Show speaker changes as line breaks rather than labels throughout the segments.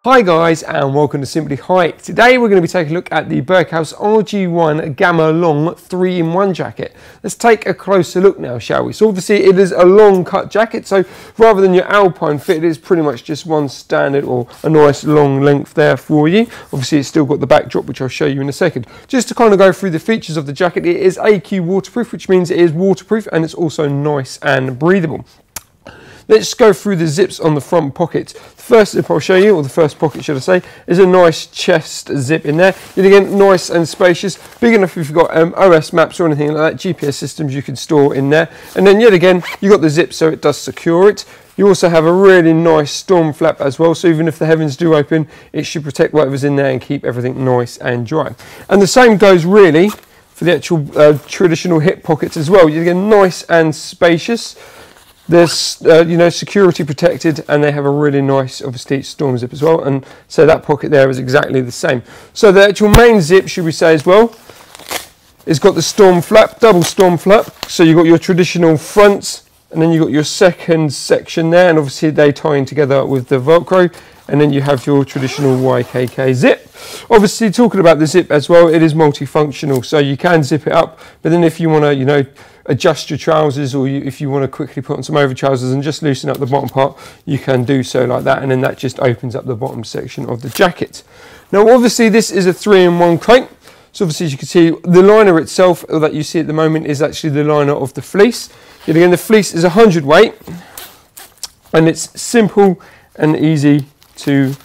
Hi guys and welcome to Simply Hike. Today we're going to be taking a look at the Berghaus RG1 Gamma Long 3-in-1 jacket. Let's take a closer look now, shall we? So obviously it is a long cut jacket, so rather than your alpine fit, it is pretty much just one standard or a nice long length there for you. Obviously it's still got the backdrop, which I'll show you in a second. Just to kind of go through the features of the jacket, it is AQ waterproof, which means it is waterproof and it's also nice and breathable. Let's go through the zips on the front pockets. The first zip I'll show you, or the first pocket should I say, is a nice chest zip in there. Yet again, nice and spacious, big enough if you've got OS maps or anything like that, GPS systems you can store in there. And then yet again, you've got the zip so it does secure it. You also have a really nice storm flap as well, so even if the heavens do open, it should protect whatever's in there and keep everything nice and dry. And the same goes really for the actual traditional hip pockets as well. Yet again, nice and spacious. There's security protected, and they have a really nice obviously storm zip as well, and so that pocket there is exactly the same. So the actual main zip, should we say as well, it's got the storm flap, double storm flap. So you've got your traditional front, and then you've got your second section there, and obviously they tie in together with the Velcro, and then you have your traditional YKK zip. Obviously, talking about the zip as well, it is multifunctional, so you can zip it up, but then if you want to, adjust your trousers, or if you want to quickly put on some over trousers and just loosen up the bottom part, you can do so like that, and then that just opens up the bottom section of the jacket. Now obviously this is a 3-in-1 coat, so obviously as you can see, the liner itself that you see at the moment is actually the liner of the fleece. Yet again, the fleece is 100 weight, and it's simple and easy to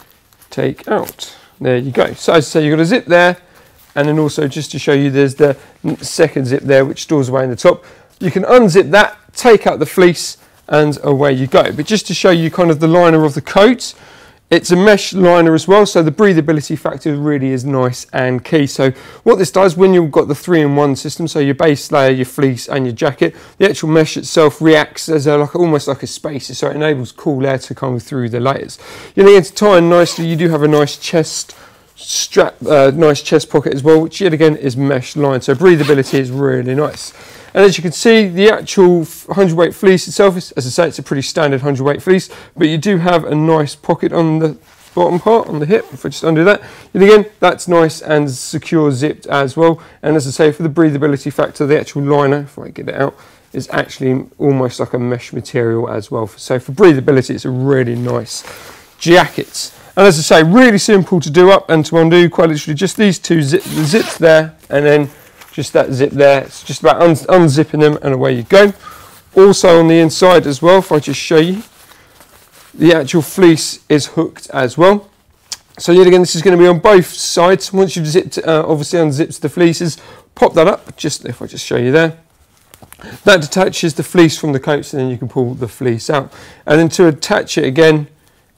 take out. There you go. So as I say, you've got a zip there, and then also just to show you, there's the second zip there which stores away in the top. You can unzip that, take out the fleece, and away you go. But just to show you kind of the liner of the coat, it's a mesh liner as well, so the breathability factor really is nice and key. So what this does, when you've got the 3-in-1 system, so your base layer, your fleece and your jacket, the actual mesh itself reacts as almost like a spacer, so it enables cool air to come through the layers. You need to tie in nicely. You do have a nice chest strap, nice chest pocket as well, which yet again is mesh lined, so breathability is really nice. And as you can see, the actual 100 weight fleece itself is, as I say, it's a pretty standard 100 weight fleece, but you do have a nice pocket on the bottom part, on the hip. If I just undo that, and again, that's nice and secure zipped as well. And as I say, for the breathability factor, the actual liner, if I get it out, is actually almost like a mesh material as well. So for breathability, it's a really nice jacket. And as I say, really simple to do up and to undo, quite literally just these two zips there, and then just that zip there. It's just about unzipping them and away you go. Also on the inside as well, if I just show you, the actual fleece is hooked as well. So yet again, this is going to be on both sides. Once you've zipped, obviously unzipped the fleeces, pop that up, just if I just show you there. That detaches the fleece from the coat, so then you can pull the fleece out. And then to attach it again,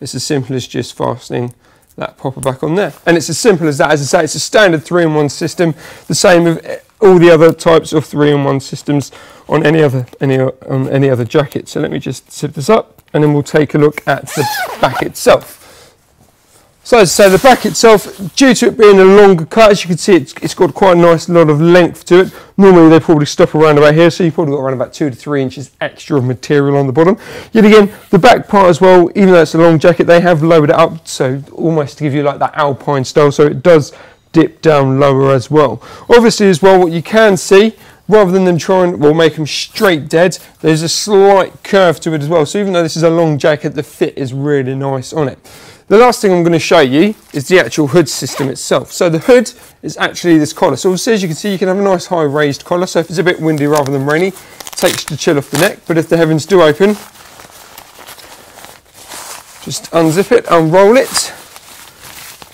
it's as simple as just fastening that popper back on there. And it's as simple as that. As I say, it's a standard 3-in-1 system, the same with all the other types of 3-in-1 systems on any other jacket. So let me just zip this up, and then we'll take a look at the back itself. So as I say, the back itself, due to it being a longer cut, as you can see, it's got quite a nice lot of length to it. Normally they probably stop around about here, so you've probably got around about 2 to 3 inches extra of material on the bottom. Yet again, the back part as well, even though it's a long jacket, they have lowered it up, so almost to give you like that alpine style, so it does dip down lower as well. Obviously as well, what you can see, rather than them trying, make them straight dead, there's a slight curve to it as well. So even though this is a long jacket, the fit is really nice on it. The last thing I'm going to show you is the actual hood system itself. So the hood is actually this collar. So as you can see, you can have a nice high raised collar. So if it's a bit windy rather than rainy, it takes the chill off the neck. But if the heavens do open, just unzip it, unroll it,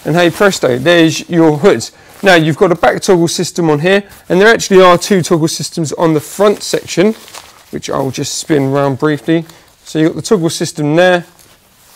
and hey presto, there's your hood. Now you've got a back toggle system on here, and there actually are 2 toggle systems on the front section, which I'll just spin around briefly. So you've got the toggle system there,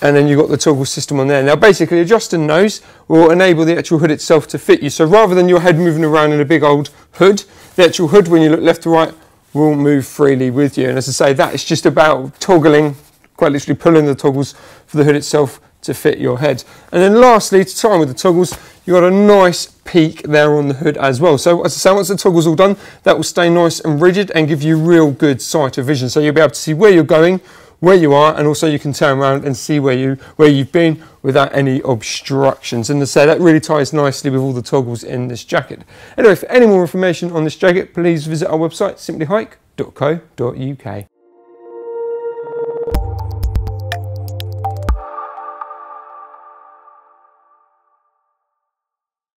and then you've got the toggle system on there. Now basically adjusting those will enable the actual hood itself to fit you. So rather than your head moving around in a big old hood, the actual hood, when you look left to right, will move freely with you. And as I say, that is just about toggling, quite literally pulling the toggles for the hood itself to fit your head. And then lastly, to tie with the toggles, you've got a nice peak there on the hood as well. So as I say, once the toggle's all done, that will stay nice and rigid and give you real good sight of vision. So you'll be able to see where you're going, where you are, and also you can turn around and see where you've been without any obstructions. And as I say, that really ties nicely with all the toggles in this jacket. Anyway, for any more information on this jacket, please visit our website, simplyhike.co.uk.